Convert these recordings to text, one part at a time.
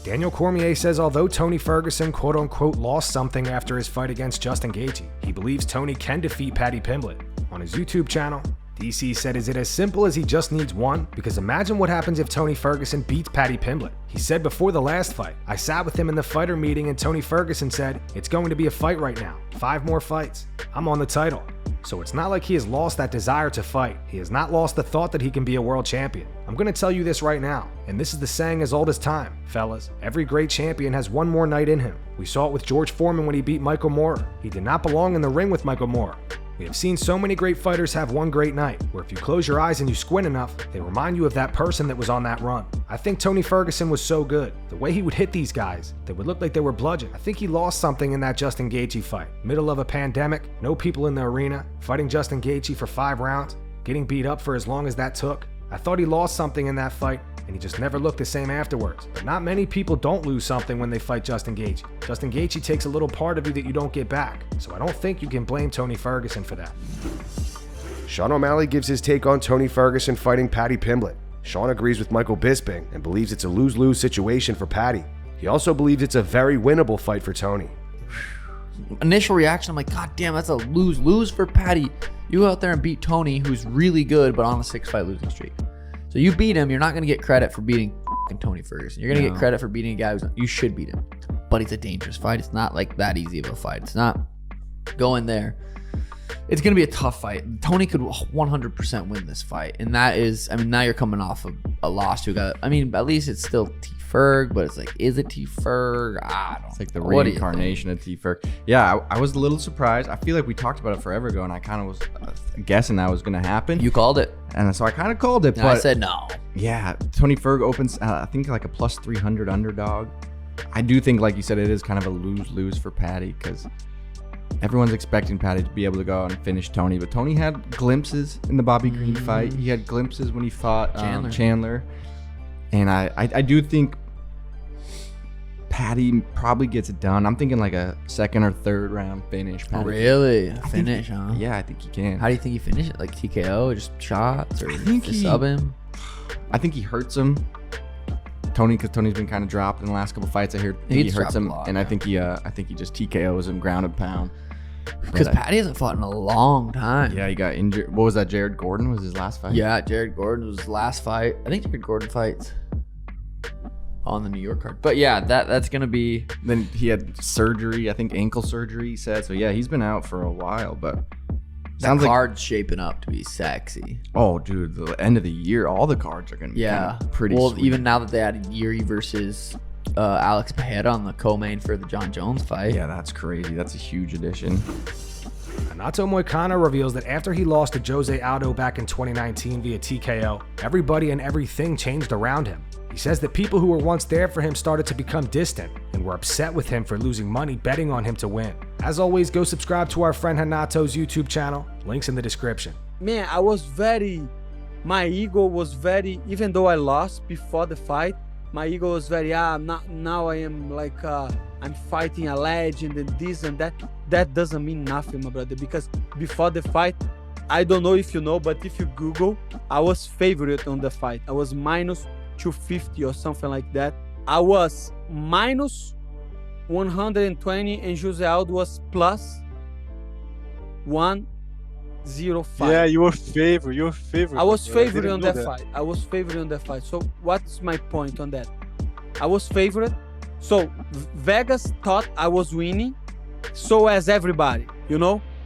Daniel Cormier says although Tony Ferguson quote-unquote lost something after his fight against Justin Gaethje, he believes Tony can defeat Paddy Pimblett. On his YouTube channel, DC said, "Is it as simple as he just needs one? Because imagine what happens if Tony Ferguson beats Paddy Pimblett." He said before the last fight, "I sat with him in the fighter meeting and Tony Ferguson said, it's going to be a fight right now. 5 more fights. I'm on the title." So it's not like he has lost that desire to fight. He has not lost the thought that he can be a world champion. I'm going to tell you this right now, and this is the saying as old as time, fellas. Every great champion has one more night in him. We saw it with George Foreman when he beat Michael Moorer. He did not belong in the ring with Michael Moorer. We have seen so many great fighters have one great night, where if you close your eyes and you squint enough, they remind you of that person that was on that run. I think Tony Ferguson was so good. The way he would hit these guys, they would look like they were bludgeoned. I think he lost something in that Justin Gaethje fight. Middle of a pandemic, no people in the arena, fighting Justin Gaethje for 5 rounds, getting beat up for as long as that took. I thought he lost something in that fight, and he just never looked the same afterwards. But not many people don't lose something when they fight Justin Gaethje. Justin Gaethje takes a little part of you that you don't get back, so I don't think you can blame Tony Ferguson for that. Sean O'Malley gives his take on Tony Ferguson fighting Paddy Pimblett. Sean agrees with Michael Bisping and believes it's a lose-lose situation for Paddy. He also believes it's a very winnable fight for Tony. Initial reaction, I'm like, God damn, that's a lose-lose for Paddy. You go out there and beat Tony, who's really good, but on a 6-fight losing streak. So you beat him, you're not going to get credit for beating Tony Ferguson. You're going to get credit for beating a guy you should beat him. But it's a dangerous fight. It's not like that easy of a fight. It's not going there. It's going to be a tough fight. Tony could 100% win this fight. And that is, I mean, now you're coming off of a loss to a guy. I mean, at least it's still T. Ferg, but it's like, is it T. Ferg? I don't know. It's like the reincarnation of T. Ferg. Yeah, I was a little surprised. I feel like we talked about it forever ago, and I kind of was guessing that was going to happen. You called it. And so I kind of called it. And but I said no. Yeah, Tony Ferg opens, I think, like a plus 300 underdog. I do think, like you said, it is kind of a lose-lose for Paddy because everyone's expecting Paddy to be able to go out and finish Tony. But Tony had glimpses in the Bobby Green fight. He had glimpses when he fought Chandler. And I do think Paddy probably gets it done. I'm thinking like a 2nd or 3rd round finish. Oh, really? Finish, huh? Yeah, I think he can. How do you think he finished it? Like TKO, just shots, or just sub him? I think he hurts him. Because Tony's been kind of dropped in the last couple fights. I hear he hurts him, and I think he just TKOs him ground and pound. Because Paddy hasn't fought in a long time. Yeah, he got injured. What was that? Jared Gordon was his last fight. Yeah, Jared Gordon was his last fight. I think Jared Gordon fights on the New York card. But yeah, that's gonna be. Then he had surgery. I think ankle surgery. He said so. Yeah, he's been out for a while, but. That card's shaping up to be sexy. Oh, dude, the end of the year, all the cards are going to be kind of pretty sweet. Even now that they added Yuri versus Alex Pereira on the co-main for the John Jones fight. Yeah, that's crazy. That's a huge addition. Renato Moicano reveals that after he lost to Jose Aldo back in 2019 via TKO, everybody and everything changed around him. He says that people who were once there for him started to become distant and were upset with him for losing money betting on him to win. As always, go subscribe to our friend Renato's YouTube channel. Links in the description. Man, my ego was very, even though I lost before the fight, my ego was very, now I am like, I'm fighting a legend and this and that. That doesn't mean nothing, my brother, because before the fight, I don't know if you know, but if you Google, I was favorite on the fight. I was minus 250 or something like that. I was minus 120 and Jose Aldo was plus 105. Yeah, you were favorite. I was favorite on that fight. I was favorite on that fight. So what's my point on that? I was favorite. So Vegas thought I was winning. So as everybody,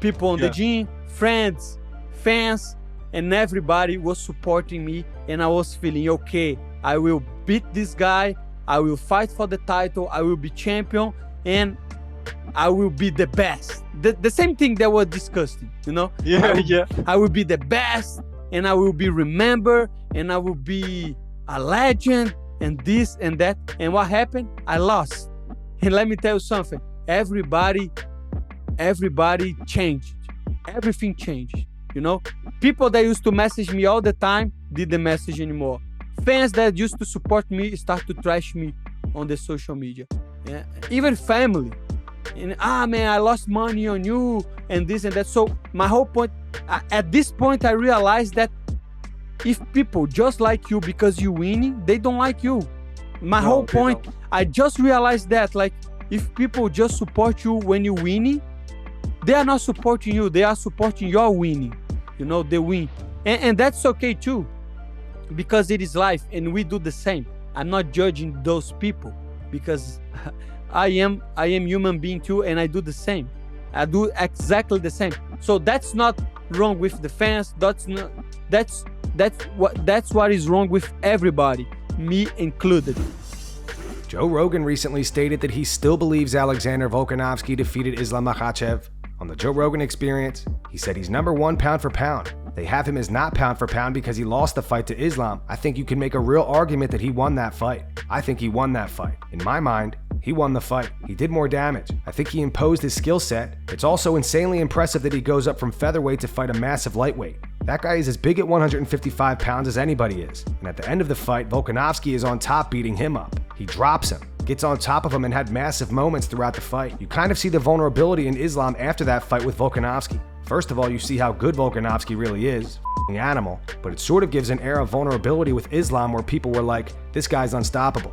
people on the gym, friends, fans, and everybody was supporting me. And I was feeling, okay, I will beat this guy. I will fight for the title. I will be champion. And I will be the best. The same thing that we're discussing, Yeah. I will be the best. And I will be remembered. And I will be a legend. And this and that. And what happened? I lost. And let me tell you something. Everybody changed. Everything changed. People that used to message me all the time didn't message anymore. Fans that used to support me start to trash me on the social media. Yeah. Even family. And man, I lost money on you and this and that. So my whole point, at this point, I realized that if people just like you because you're winning, they don't like you. My whole point, I just realized that, like, if people just support you when you winning, they are not supporting you. They are supporting your winning. You know, they win. And that's okay too, because it is life and we do the same. I'm not judging those people because I am human being too, and I do the same. I do exactly the same. So that's not wrong with the fans. That's what is wrong with everybody, me included. Joe Rogan recently stated that he still believes Alexander Volkanovski defeated Islam Makhachev. On the Joe Rogan Experience, he said he's number 1 pound for pound. They have him as not pound for pound because he lost the fight to Islam. I think you can make a real argument that he won that fight. I think he won that fight. In my mind, he won the fight. He did more damage. I think he imposed his skill set. It's also insanely impressive that he goes up from featherweight to fight a massive lightweight. That guy is as big at 155 pounds as anybody is. And at the end of the fight, Volkanovski is on top beating him up. He drops him, gets on top of him, and had massive moments throughout the fight. You kind of see the vulnerability in Islam after that fight with Volkanovski. First of all, you see how good Volkanovski really is, f***ing animal, but it sort of gives an air of vulnerability with Islam where people were like, this guy's unstoppable.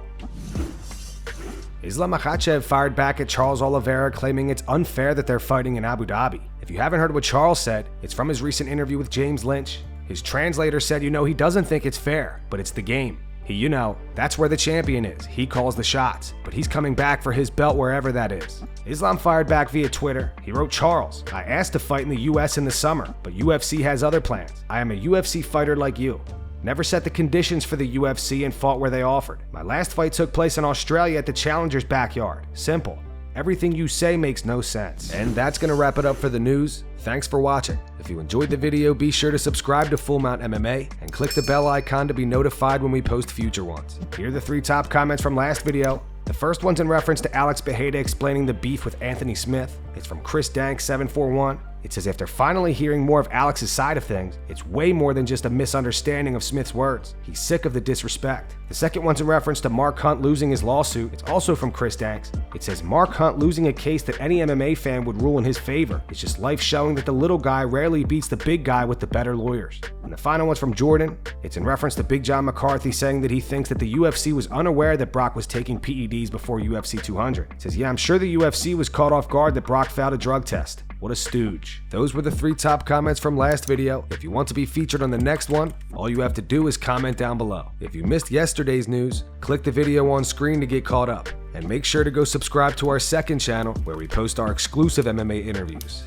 Islam Makhachev fired back at Charles Oliveira, claiming it's unfair that they're fighting in Abu Dhabi. If you haven't heard what Charles said, it's from his recent interview with James Lynch. His translator said, he doesn't think it's fair, but it's the game. That's where the champion is. He calls the shots, but he's coming back for his belt wherever that is. Islam fired back via Twitter. He wrote, Charles, I asked to fight in the US in the summer, but UFC has other plans. I am a UFC fighter like you. Never set the conditions for the UFC and fought where they offered. My last fight took place in Australia at the Challenger's backyard. Simple. Everything you say makes no sense. And that's going to wrap it up for the news. Thanks for watching. If you enjoyed the video, be sure to subscribe to Full Mount MMA and click the bell icon to be notified when we post future ones. Here are the 3 top comments from last video. The first one's in reference to Alex Bejeda explaining the beef with Anthony Smith. It's from Chris Dank 741. It says after finally hearing more of Alex's side of things, it's way more than just a misunderstanding of Smith's words. He's sick of the disrespect. The second one's in reference to Mark Hunt losing his lawsuit. It's also from Chris Danks. It says Mark Hunt losing a case that any MMA fan would rule in his favor. It's just life showing that the little guy rarely beats the big guy with the better lawyers. And the final one's from Jordan. It's in reference to Big John McCarthy saying that he thinks that the UFC was unaware that Brock was taking PEDs before UFC 200. It says, yeah, I'm sure the UFC was caught off guard that Brock failed a drug test. What a stooge. Those were the 3 top comments from last video. If you want to be featured on the next one, all you have to do is comment down below. If you missed yesterday's news, click the video on screen to get caught up. And make sure to go subscribe to our second channel where we post our exclusive MMA interviews.